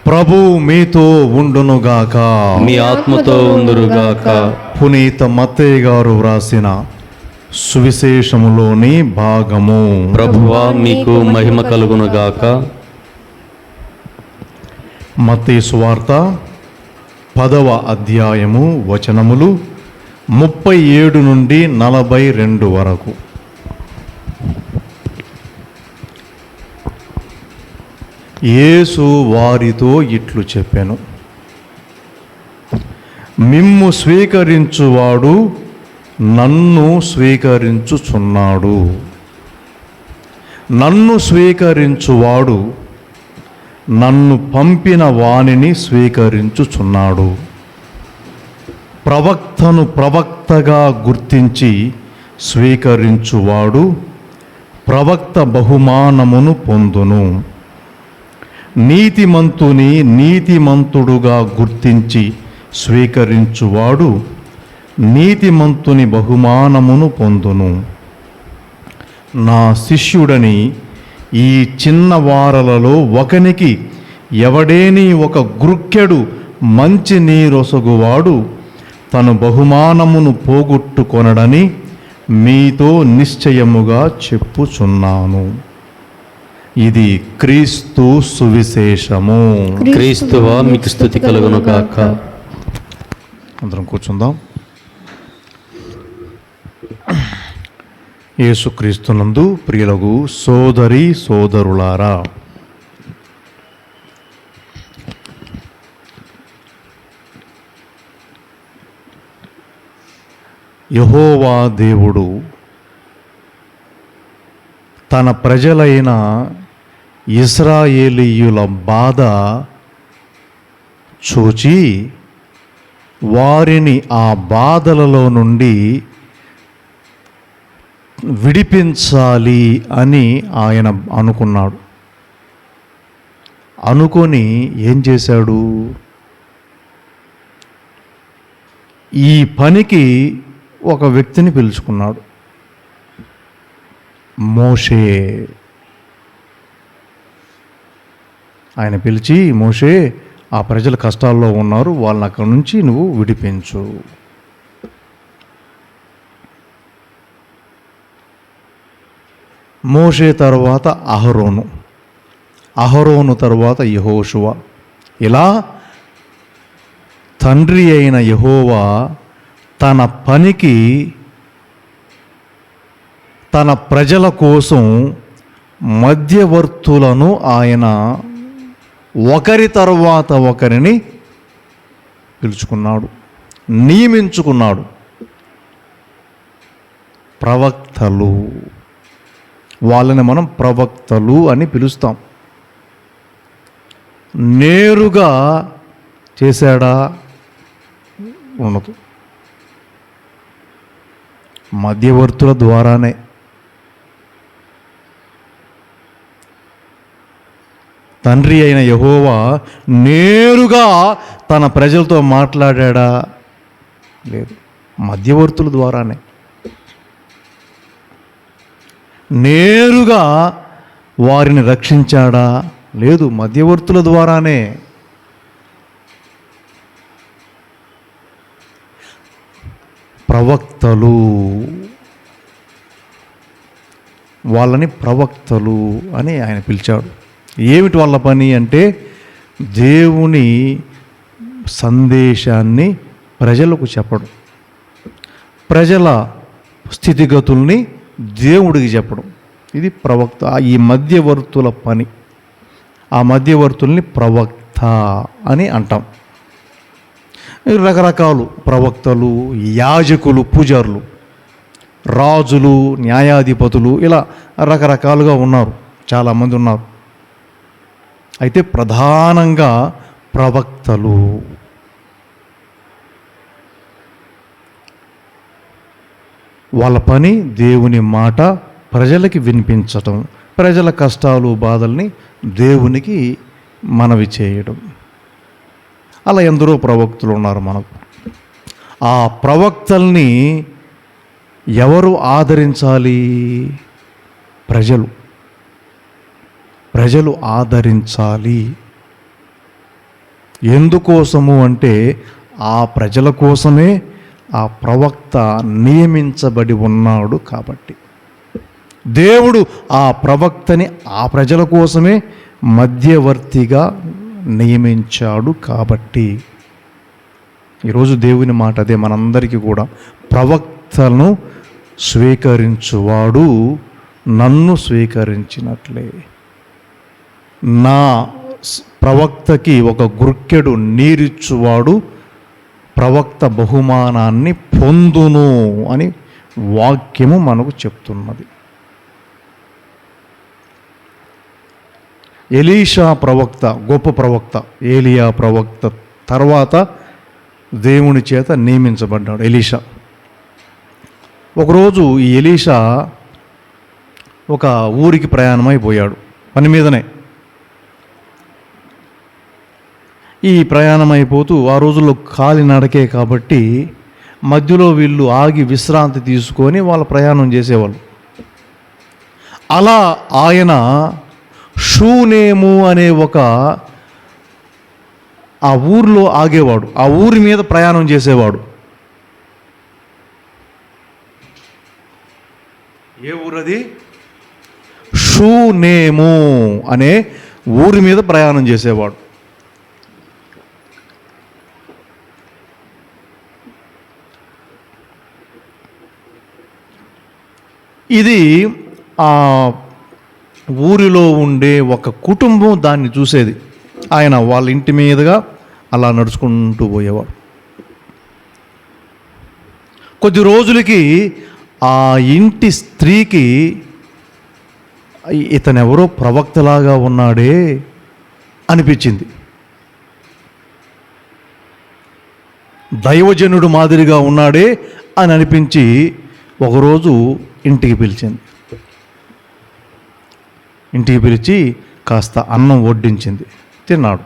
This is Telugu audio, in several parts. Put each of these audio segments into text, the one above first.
ప్రభు మీతో ఉండునుగాక. మీ ఆత్మతో ఉందురుగాక. పునీత మత్తయి గారు వ్రాసిన సువిశేషములోని భాగము. ప్రభువా మీకు మహిమ కలుగునుగాక. మత్తయి సువార్త 10వ అధ్యాయము వచనములు 37 నుండి 42 వరకు. యేసు వారితో ఇట్లు చెప్పెను, మిమ్ము స్వీకరించువాడు నన్ను స్వీకరించుచున్నాడు, నన్ను స్వీకరించువాడు నన్ను పంపిన వానిని స్వీకరించుచున్నాడు. ప్రవక్తను ప్రవక్తగా గుర్తించి స్వీకరించువాడు ప్రవక్త బహుమానమును పొందును. నీతిమంతుని నీతిమంతుడుగా గుర్తించి స్వీకరించువాడు నీతిమంతుని బహుమానమును పొందును. నా శిష్యుడని ఈ చిన్న వారలలో ఒకనికి ఎవడేని ఒక గుర్కెడు మంచి నీరొసగువాడు తను బహుమానమును పోగొట్టుకొనడని మీతో నిశ్చయముగా చెప్పుచున్నాను. ఇది క్రీస్తు సువిశేషము. క్రీస్తువా మీకు స్తుతి కలుగునుగాక. అందరం కూర్చుందాం. యేసుక్రీస్తునందు ప్రియులగు సోదరి సోదరులారా, యెహోవా దేవుడు తన ప్రజలైన ఇశ్రాయేలీయుల బాధ చూచి వారిని ఆ బాధలలో నుండి విడిపించాలి అని ఆయన అనుకున్నాడు. అనుకొని ఏం చేశాడు? ఈ పనికి ఒక వ్యక్తిని పిలుచుకున్నాడు, మోషే. ఆయన పిలిచి, మోషే, ఆ ప్రజలు కష్టాల్లో ఉన్నారు, వాళ్ళని అక్కడి నుంచి నువ్వు విడిపించు. మోషే తర్వాత అహరోను, అహరోను తర్వాత యెహోషువ. ఇలా తండ్రి అయిన యెహోవా తన పనికి తన ప్రజల కోసం మధ్యవర్తులను ఆయన ఒకరి తర్వాత ఒకరిని పిలుచుకున్నాడు, నియమించుకున్నాడు. ప్రవక్తలు, వాళ్ళని మనం ప్రవక్తలు అని పిలుస్తాం. నేరుగా చేశాడా? ఉండదు. మధ్యవర్తుల ద్వారానే. తండ్రి అయిన యెహోవా నేరుగా తన ప్రజలతో మాట్లాడా? లేదు, మధ్యవర్తుల ద్వారానే. నేరుగా వారిని రక్షించాడా? లేదు, మధ్యవర్తుల ద్వారానే. ప్రవక్తలు, వాళ్ళని ప్రవక్తలు అని ఆయన పిలిచాడు. ఏమిటి వాళ్ళ పని అంటే, దేవుని సందేశాన్ని ప్రజలకు చెప్పడం, ప్రజల స్థితిగతుల్ని దేవుడికి చెప్పడం. ఇది ప్రవక్త. ఈ మధ్యవర్తుల పని. ఆ మధ్యవర్తుల్ని ప్రవక్త అని అంటాం. రకరకాలు ప్రవక్తలు, యాజకులు, పూజారులు, రాజులు, న్యాయాధిపతులు, ఇలా రకరకాలుగా ఉన్నారు, చాలామంది ఉన్నారు. అయితే ప్రధానంగా ప్రవక్తలు. వాళ్ళ పని దేవుని మాట ప్రజలకి వినిపించటం, ప్రజల కష్టాలు బాధల్ని దేవునికి మనవి చేయడం. అలా ఎందరో ప్రవక్తలు ఉన్నారు మనకు. ఆ ప్రవక్తల్ని ఎవరు ఆదరించాలి? ప్రజలు ఆదరించాలి. ఎందుకోసము అంటే ఆ ప్రజల కోసమే ఆ ప్రవక్త నియమించబడి ఉన్నాడు కాబట్టి. దేవుడు ఆ ప్రవక్తని ఆ ప్రజల కోసమే మధ్యవర్తిగా నియమించాడు కాబట్టి. ఈరోజు దేవుని మాట అదే, మనందరికీ కూడా ప్రవక్తను స్వీకరించువాడు నన్ను స్వీకరించినట్లే. నా ప్రవక్తకి ఒక గుర్కెడు నీరిచ్చువాడు ప్రవక్త బహుమానాన్ని పొందును అని వాక్యము మనకు చెప్తున్నది. ఎలీషా ప్రవక్త గొప్ప ప్రవక్త, ఏలియా ప్రవక్త తర్వాత దేవుని చేత నియమించబడ్డాడు ఎలీషా. ఒకరోజు ఈ ఎలీషా ఒక ఊరికి ప్రయాణమైపోయాడు, పని మీదనే. ఈ ప్రయాణం అయిపోతూ, ఆ రోజుల్లో కాలినడకే కాబట్టి మధ్యలో వీళ్ళు ఆగి విశ్రాంతి తీసుకొని వాళ్ళ ప్రయాణం చేసేవాళ్ళు. అలా ఆయన షూనేము అనే ఆ ఊరిలో ఆగేవాడు, ఆ ఊరి మీద ప్రయాణం చేసేవాడు. ఏ ఊరది? షూనేము అనే ఊరి మీద ప్రయాణం చేసేవాడు. ఇది ఆ ఊరిలో ఉండే ఒక కుటుంబం దాన్ని చూసేది. ఆయన వాళ్ళ ఇంటి మీదుగా అలా నడుచుకుంటూ పోయేవాడు. కొద్ది రోజులకి ఆ ఇంటి స్త్రీకి ఇతనెవరో ప్రవక్తలాగా ఉన్నాడే అనిపించింది. దైవజనుడు మాదిరిగా ఉన్నాడే అని అనిపించి ఒకరోజు ఇంటికి పిలిచింది. ఇంటికి పిలిచి కాస్త అన్నం వడ్డించింది, తిన్నాడు.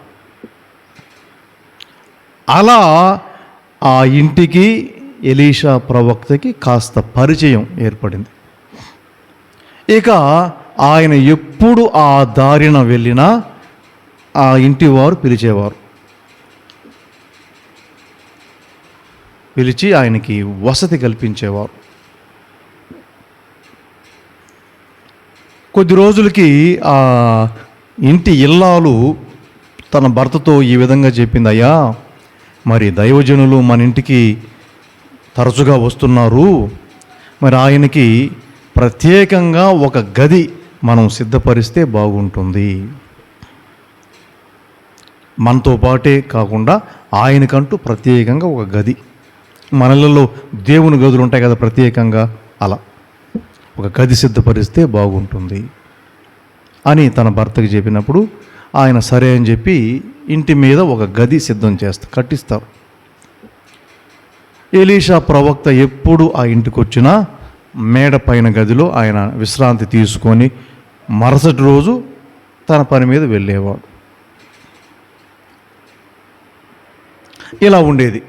అలా ఆ ఇంటికి ఎలీషా ప్రవక్తకి కాస్త పరిచయం ఏర్పడింది. ఇక ఆయన ఎప్పుడు ఆ దారిన వెళ్ళినా ఆ ఇంటి వారు పిలిచేవారు. పిలిచి ఆయనకి వసతి కల్పించేవారు. కొద్ది రోజులకి ఆ ఇంటి ఇల్లాలు తన భర్తతో ఈ విధంగా చెప్పింది, అయ్యా మరి దైవజనులు మన ఇంటికి తరచుగా వస్తున్నారు, మరి ఆయనకి ప్రత్యేకంగా ఒక గది మనం సిద్ధపరిస్తే బాగుంటుంది. మనతో పాటే కాకుండా ఆయనకంటూ ప్రత్యేకంగా ఒక గది, మనలలో దేవుని గదులు ఉంటాయి కదా ప్రత్యేకంగా, అలా ఒక గది సిద్ధపరిస్తే బాగుంటుంది అని తన భర్తకి చెప్పినప్పుడు ఆయన సరే అని చెప్పి ఇంటి మీద ఒక గది సిద్ధం కట్టిస్తారు. ఎలీషా ప్రవక్త ఎప్పుడు ఆ ఇంటికి వచ్చినా మేడ పైన గదిలో ఆయన విశ్రాంతి తీసుకొని మరుసటి రోజు తన పని మీద వెళ్ళేవాడు. ఇలా ఉండేది.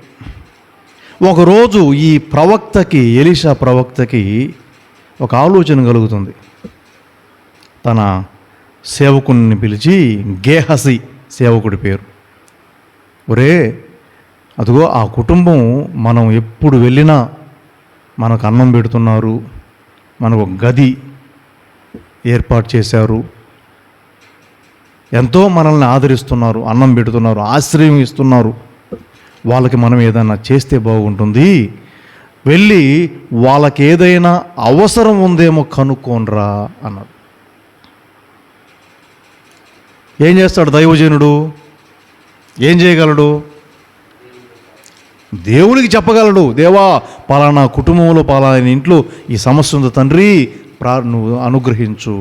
ఒకరోజు ఈ ప్రవక్తకి, ఎలీషా ప్రవక్తకి ఒక ఆలోచన కలుగుతుంది. తన సేవకుని పిలిచి, గేహసి సేవకుడి పేరు, ఒరే అదిగో ఆ కుటుంబం మనం ఎప్పుడు వెళ్ళినా మనకు అన్నం పెడుతున్నారు, మనకు గది ఏర్పాటు చేశారు, ఎంతో మనల్ని ఆదరిస్తున్నారు, అన్నం పెడుతున్నారు, ఆశ్రయం ఇస్తున్నారు, వాళ్ళకి మనం ఏదైనా చేస్తే బాగుంటుంది, వెళ్ళి వాళ్ళకి ఏదైనా అవసరం ఉందేమో కనుక్కోనరా అన్నాడు. ఏం చేస్తాడు దైవజనుడు? ఏం చేయగలడు? దేవునికి చెప్పగలడు, దేవా పలానా కుటుంబంలో పలానా ఇంట్లో ఈ సమస్య ఉంది తండ్రి, నువ్వు అనుగ్రహించు.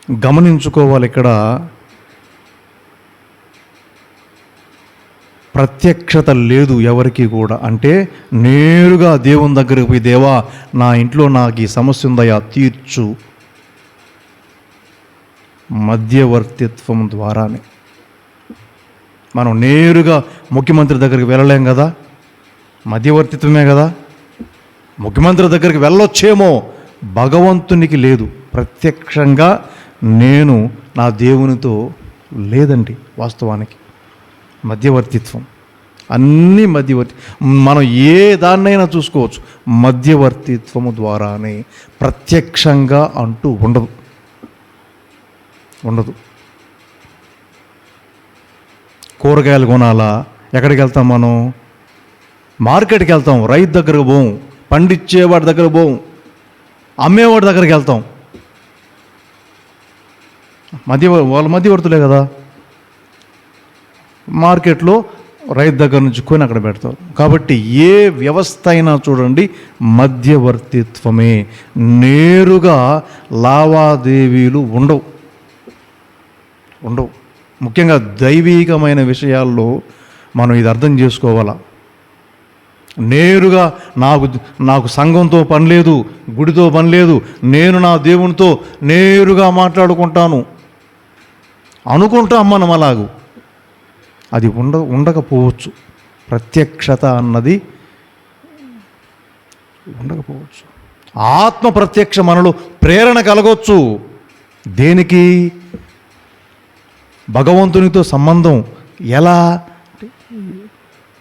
గమనించుకోవాలి, ఇక్కడ ప్రత్యక్షత లేదు ఎవరికి కూడా. అంటే నేరుగా దేవుని దగ్గరికి పోయి, దేవా నా ఇంట్లో నాకు ఈ సమస్య ఉందయా తీర్చు, మధ్యవర్తిత్వం ద్వారానే. మనం నేరుగా ముఖ్యమంత్రి దగ్గరికి వెళ్ళలేం కదా, మధ్యవర్తిత్వమే కదా. ముఖ్యమంత్రి దగ్గరికి వెళ్ళొచ్చేమో, భగవంతునికి లేదు. ప్రత్యక్షంగా నేను నా దేవునితో లేదండి. వాస్తవానికి మధ్యవర్తిత్వం, అన్నీ మధ్యవర్తి. మనం ఏ దాన్నైనా చూసుకోవచ్చు, మధ్యవర్తిత్వము ద్వారానే, ప్రత్యక్షంగా అంటూ ఉండదు. కూరగాయలు కొనాలా, ఎక్కడికి వెళ్తాం మనం? మార్కెట్కి వెళ్తాం. రైతు దగ్గరకు పోం, పండించేవాడి దగ్గర పోం, అమ్మేవాడి దగ్గరికి వెళ్తాం. వాళ్ళ మధ్యవర్తులే కదా. మార్కెట్లో రైతు దగ్గర నుంచి కొని అక్కడ పెడతారు. కాబట్టి ఏ వ్యవస్థ అయినా చూడండి, మధ్యవర్తిత్వమే. నేరుగా లావాదేవీలు ఉండవు. ముఖ్యంగా దైవీకమైన విషయాల్లో మనం ఇది అర్థం చేసుకోవాలా. నేరుగా నాకు సంఘంతో పని లేదు, గుడితో పని లేదు, నేను నా దేవునితో నేరుగా మాట్లాడుకుంటాను అనుకుంటాం మనం. అలాగూ అది ఉండకపోవచ్చు. ప్రత్యక్షత అన్నది ఉండకపోవచ్చు. ఆత్మ ప్రత్యక్ష మనలో ప్రేరణ కలగవచ్చు. దేనికి? భగవంతునితో సంబంధం. ఎలా?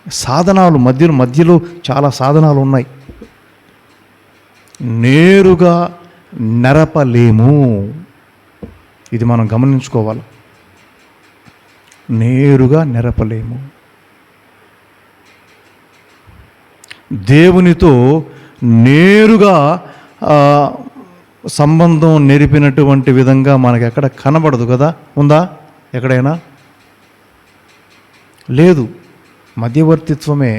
సాధనాలు మధ్యలో చాలా సాధనాలు ఉన్నాయి. నేరుగా నెరపలేము. ఇది మనం గమనించుకోవాలి. నేరుగా నెరపలేము. దేవునితో నేరుగా సంబంధం నెరిపినటువంటి విధంగా మనకి ఎక్కడ కనబడదు కదా. ఉందా ఎక్కడైనా? లేదు. మధ్యవర్తిత్వమే.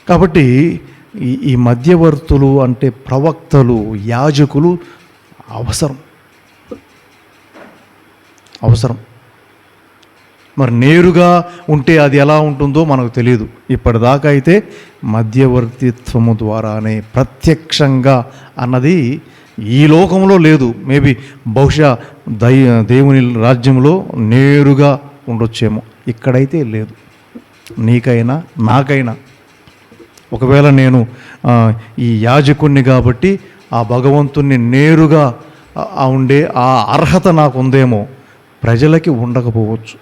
కాబట్టి ఈ మధ్యవర్తులు అంటే ప్రవక్తలు, యాజకులు అవసరం. మరి నేరుగా ఉంటే అది ఎలా ఉంటుందో మనకు తెలియదు. ఇప్పటిదాకా అయితే మధ్యవర్తిత్వము ద్వారానే, ప్రత్యక్షంగా అన్నది ఈ లోకంలో లేదు. మేబీ బహుశా దేవుని రాజ్యంలో నేరుగా ఉండొచ్చేమో. ఇక్కడైతే లేదు. నీకైనా నాకైనా ఒకవేళ నేను ఈ యాజకుణ్ణి కాబట్టి ఆ భగవంతుణ్ణి నేరుగా ఉండే ఆ అర్హత నాకు ఉందేమో, ప్రజలకి ఉండకపోవచ్చు.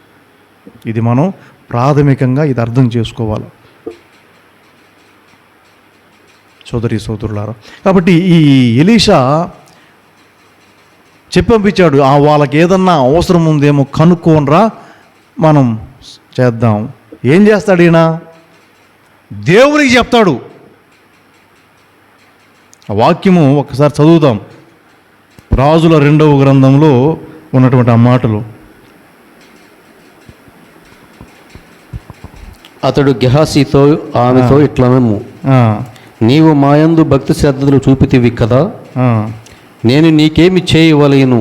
ఇది మనం ప్రాథమికంగా ఇది అర్థం చేసుకోవాలి సోదరులారా. కాబట్టి ఈ ఎలీషా చెప్పంపించాడు, వాళ్ళకి ఏదన్నా అవసరం ఉందేమో కనుక్కోనరా, మనం చేద్దాం. ఏం చేస్తాడు ఈయన? దేవునికి చెప్తాడు. ఆ వాక్యము ఒకసారి చదువుతాం. రాజుల 2వ గ్రంథంలో ఉన్నటువంటి ఆ మాటలు. అతడు గెహాసీతో ఆమెతో ఇట్లనెను, నీవు మాయందు భక్తి శ్రద్ధలు చూపితివి కదా, నేను నీకేమి చేయవలెను?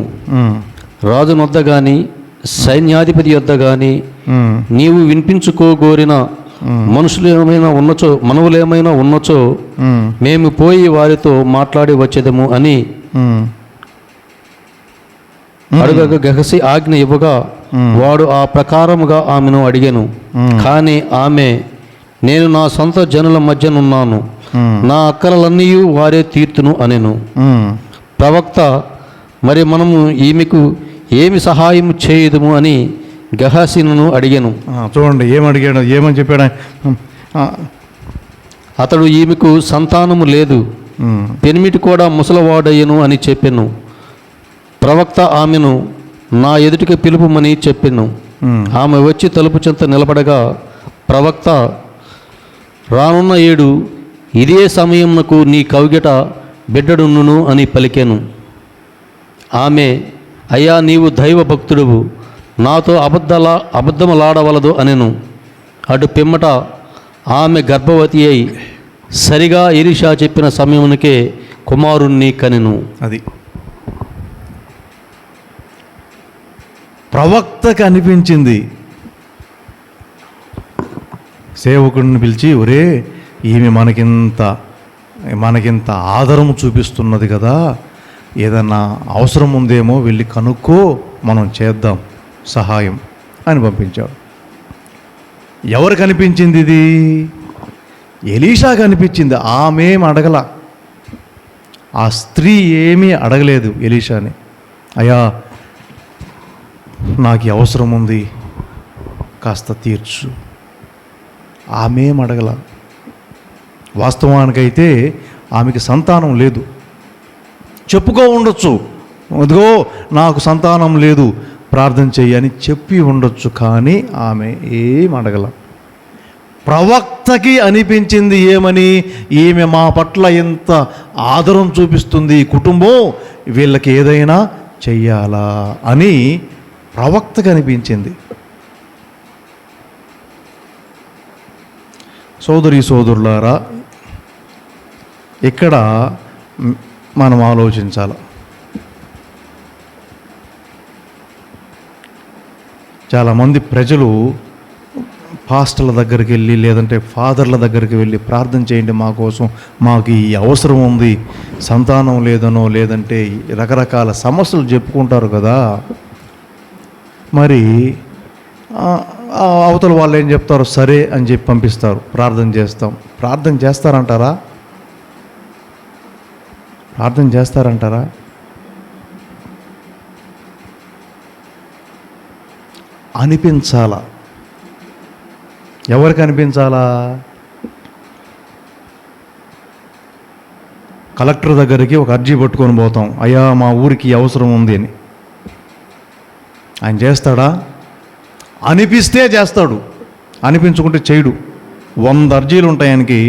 రాజునొద్ద గాని సైన్యాధిపతి యొద్ద గాని నీవు వినిపించుకోగోరిన మనవులేమైనా ఉన్నచో మేము పోయి వారితో మాట్లాడి వచ్చేదము అని అడుగగా గెహసీ ఆజ్ఞ ఇవ్వగా వాడు ఆ ప్రకారముగా ఆమెను అడిగాను. కానీ ఆమె, నేను నా సొంత జనుల మధ్యనున్నాను, నా అక్కరలన్నీ వారే తీర్తును అనెను. ప్రవక్త, మరి మనము ఈమెకు ఏమి సహాయం చేయదుము అని గెహాసీను అడిగాను. చూడండి ఏమని చెప్పాడు. అతడు, ఈమెకు సంతానము లేదు, పెనిమిటి కూడా ముసలవాడయ్యను అని చెప్పెను. ప్రవక్త ఆమెను నా ఎదుటికి పిలుపుమని చెప్పెను. ఆమె వచ్చి తలుపు చెంత నిలబడగా ప్రవక్త, రానున్న ఏడు ఇదే సమయమునకు నీ కౌగిట బిడ్డడును అని పలికెను. ఆమె, అయ్యా, నీవు దైవ భక్తుడువు, నాతో అబద్ధములాడవలదు అనెను. అటు పిమ్మట ఆమె గర్భవతి అయి సరిగా ఎలీషా చెప్పిన సమయమునకే కుమారుణ్ణి కనెను. అది ప్రవక్తకు అనిపించింది. సేవకుడిని పిలిచి, ఒరే, ఈమె మనకింత ఆదరం చూపిస్తున్నది కదా, ఏదన్నా అవసరం ఉందేమో వెళ్ళి కనుక్కో, మనం చేద్దాం సహాయం అని పంపించాడు. ఎవరు కనిపించింది ఇది? ఎలీషా కనిపించింది. ఆమెం అడగల. ఆ స్త్రీ ఏమీ అడగలేదు ఎలీషాని, అయ్యా నాకు ఈ అవసరం ఉంది కాస్త తీర్చు. ఆమె ఏం అడగల. వాస్తవానికైతే ఆమెకి సంతానం లేదు. చెప్పుకో ఉండొచ్చు, అదిగో నాకు సంతానం లేదు ప్రార్థన చెయ్యి అని చెప్పి ఉండొచ్చు, కానీ ఆమె ఏం అడగల. ప్రవక్తకి అనిపించింది ఏమని, ఈమె మా పట్ల ఎంత ఆదరం చూపిస్తుంది, ఈ కుటుంబం వీళ్ళకి ఏదైనా చెయ్యాలా అని ప్రవక్తకి అనిపించింది. సోదరులారా, ఇక్కడ మనం ఆలోచించాలి. చాలామంది ప్రజలు పాస్టర్ల దగ్గరికి వెళ్ళి లేదంటే ఫాదర్ల దగ్గరికి వెళ్ళి ప్రార్థన చేయండి మా కోసం, మాకు ఈ అవసరం ఉంది, సంతానం లేదనో లేదంటే రకరకాల సమస్యలు చెప్పుకుంటారు కదా. మరి అవతల వాళ్ళు ఏం చెప్తారు, సరే అని చెప్పి పంపిస్తారు, ప్రార్థన చేస్తాం. ప్రార్థన చేస్తారంటారా? ప్రార్థన చేస్తారంటారా? అనిపించాలా. ఎవరికి అనిపించాలా? కలెక్టర్ దగ్గరికి ఒక అర్జీ పట్టుకొని పోతాం, అయ్యా మా ఊరికి అవసరం ఉంది అని. ఆయన చేస్తాడా? అనిపిస్తే చేస్తాడు, అనిపించుకుంటే చేయడు. 100 అర్జీలు ఉంటాయి ఆయనకి,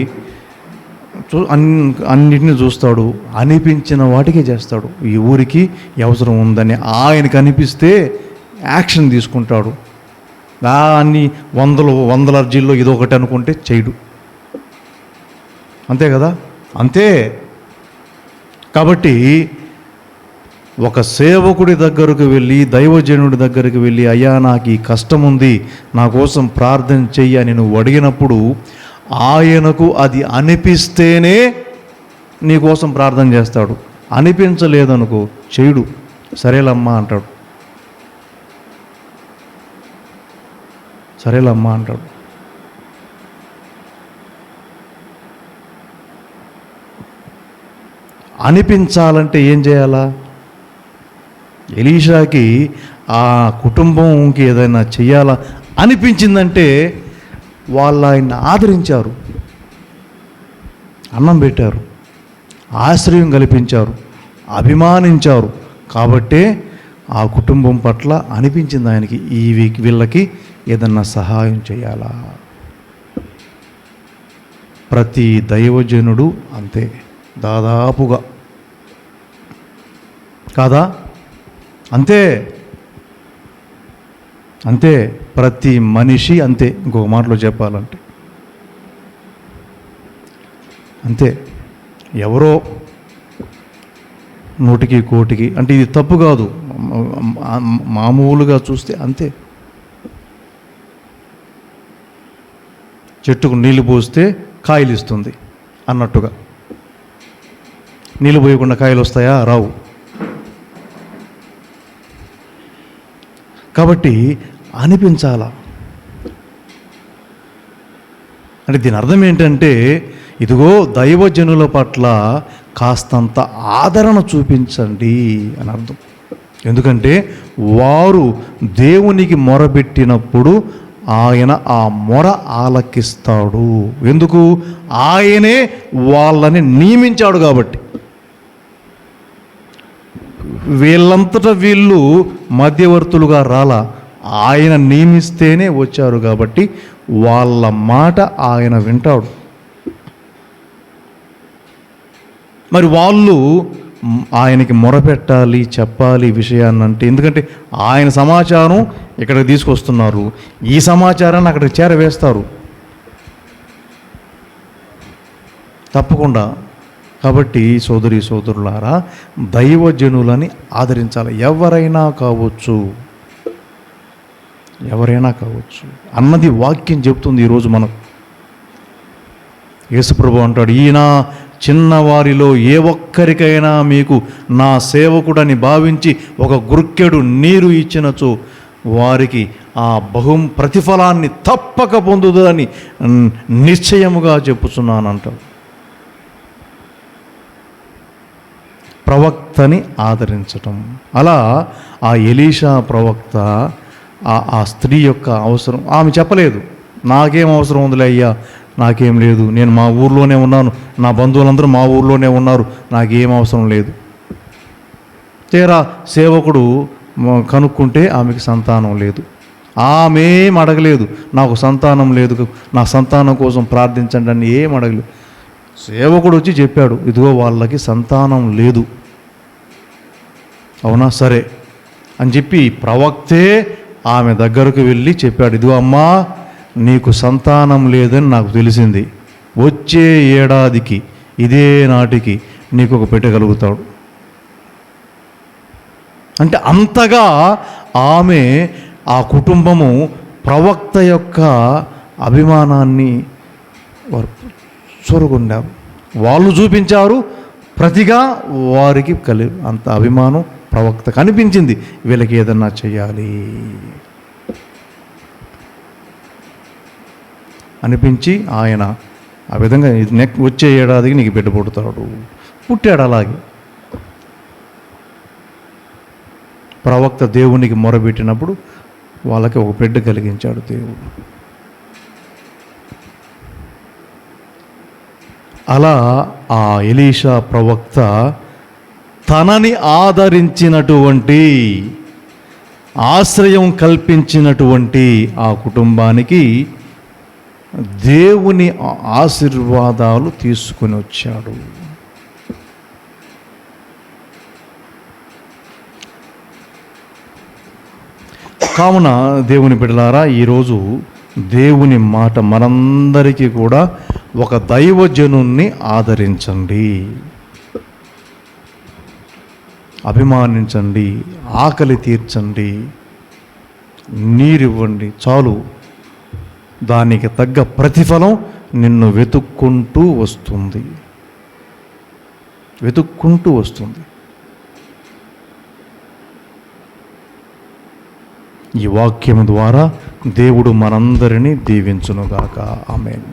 అన్నిటిని చూస్తాడు, అనిపించిన వాటికే చేస్తాడు. ఈ ఊరికి అవసరం ఉందని ఆయనకు అనిపిస్తే యాక్షన్ తీసుకుంటాడు. అన్ని వందల అర్జీల్లో ఇదొకటి అనుకుంటే చేయడు. అంతే కదా? అంతే. కాబట్టి ఒక సేవకుడి దగ్గరకు వెళ్ళి, దైవజనుడి దగ్గరికి వెళ్ళి, అయ్యా నాకు ఈ కష్టం ఉంది, నా కోసం ప్రార్థన చెయ్యి అని నువ్వు అడిగినప్పుడు ఆయనకు అది అనిపిస్తేనే నీ కోసం ప్రార్థన చేస్తాడు. అనిపించలేదనుకో చేయడు, సరేలమ్మా అంటాడు. సరేలమ్మా అంటాడు. అనిపించాలంటే ఏం చేయాలా? ఎలీషాకి ఆ కుటుంబంకి ఏదైనా చెయ్యాలా అనిపించిందంటే వాళ్ళు ఆయన్ని ఆదరించారు, అన్నం పెట్టారు, ఆశ్రయం కల్పించారు, అభిమానించారు. కాబట్టే ఆ కుటుంబం పట్ల అనిపించింది ఆయనకి, వీళ్ళకి ఏదన్నా సహాయం చేయాలా. ప్రతి దైవజనుడు అంతే దాదాపుగా, కాదా? అంతే అంతే. ప్రతి మనిషి అంతే. ఇంకొక మాటలో చెప్పాలంటే అంతే. ఎవరో 100కి 1,00,00,000 అంటే ఇది తప్పు కాదు, మామూలుగా చూస్తే అంతే. చెట్టుకు నీళ్ళు పోస్తే కాయలు ఇస్తుంది అన్నట్టుగా. నీళ్ళు పోయకుండా కాయలు వస్తాయా? రావు. కాబట్టి అనిపించాలా. అంటే దీని అర్థం ఏంటంటే, ఇదిగో దైవజనుల పట్ల కాస్తంత ఆదరణ చూపించండి అని అర్థం. ఎందుకంటే వారు దేవునికి మొరబెట్టినప్పుడు ఆయన ఆ మొర ఆలకిస్తాడు. ఎందుకు? ఆయనే వాళ్ళని నియమించాడు కాబట్టి. వీళ్ళంతటా వీళ్ళు మధ్యవర్తులుగా రాలా, ఆయన నియమిస్తేనే వచ్చారు కాబట్టి వాళ్ళ మాట ఆయన వింటాడు. మరి వాళ్ళు ఆయనకి మొరపెట్టాలి, చెప్పాలి విషయాన్ని. అంటే ఎందుకంటే ఆయన సమాచారం ఇక్కడికి తీసుకొస్తున్నారు, ఈ సమాచారాన్ని అక్కడికి చేరవేస్తారు తప్పకుండా. కాబట్టి సోదరులారా, దైవజనులని ఆదరించాలి. ఎవరైనా కావచ్చు అన్నది వాక్యం చెప్తుంది. ఈరోజు మనకు యేసుప్రభు అంటాడు, ఈయన చిన్నవారిలో ఏ ఒక్కరికైనా మీకు నా సేవకుడని భావించి ఒక గుర్కెడు నీరు ఇచ్చినచో వారికి ఆ ప్రతిఫలాన్ని తప్పక పొందుదని నిశ్చయముగా చెప్పుచున్నానంటాడు. ప్రవక్తని ఆదరించటం. అలా ఆ ఎలీషా ప్రవక్త ఆ స్త్రీ యొక్క అవసరం ఆమె చెప్పలేదు, నాకేం అవసరం ఉందిలే అయ్యా, నాకేం లేదు, నేను మా ఊర్లోనే ఉన్నాను, నా బంధువులందరూ మా ఊర్లోనే ఉన్నారు, నాకేం అవసరం లేదు. తీరా సేవకుడు కనుక్కుంటే ఆమెకి సంతానం లేదు. ఆమె ఏం అడగలేదు, నాకు సంతానం లేదు, నా సంతానం కోసం ప్రార్థించండి అని ఏం అడగలేదు. సేవకుడు వచ్చి చెప్పాడు, ఇదిగో వాళ్ళకి సంతానం లేదు. అవునా, సరే అని చెప్పి ప్రవక్తే ఆమె దగ్గరకు వెళ్ళి చెప్పాడు, ఇదిగో అమ్మా, నీకు సంతానం లేదని నాకు తెలిసింది, వచ్చే ఏడాదికి ఇదే నాటికి నీకు ఒక పెట్టగలుగుతాడు. అంటే అంతగా ఆమె ఆ కుటుంబము ప్రవక్త యొక్క అభిమానాన్ని వారు చూరగొన్నారు, వాళ్ళు చూపించారు. ప్రతిగా వారికి అంత అభిమానం ప్రవక్త కనిపించింది, వీళ్ళకి ఏదన్నా చేయాలి అనిపించి ఆయన ఆ విధంగా వచ్చే ఏడాదికి నీకు బిడ్డ పుడతాడు. పుట్టాడు. అలాగే ప్రవక్త దేవునికి మొరబెట్టినప్పుడు వాళ్ళకి ఒక బిడ్డ కలిగించాడు దేవుడు. అలా ఆ ఎలీషా ప్రవక్త తనని ఆదరించినటువంటి, ఆశ్రయం కల్పించినటువంటి ఆ కుటుంబానికి దేవుని ఆశీర్వాదాలు తీసుకొని వచ్చాడు. కావున దేవుని బిడ్డలారా, ఈరోజు దేవుని మాట మనందరికీ కూడా ఒక దైవజనుణ్ణి ఆదరించండి, అభిమానించండి, ఆకలి తీర్చండి, నీరివ్వండి, చాలు. దానికి తగ్గ ప్రతిఫలం నిన్ను వెతుక్కుంటూ వస్తుంది. ఈ వాక్యం ద్వారా దేవుడు మనందరినీ దీవించునుగాక. ఆమేన్.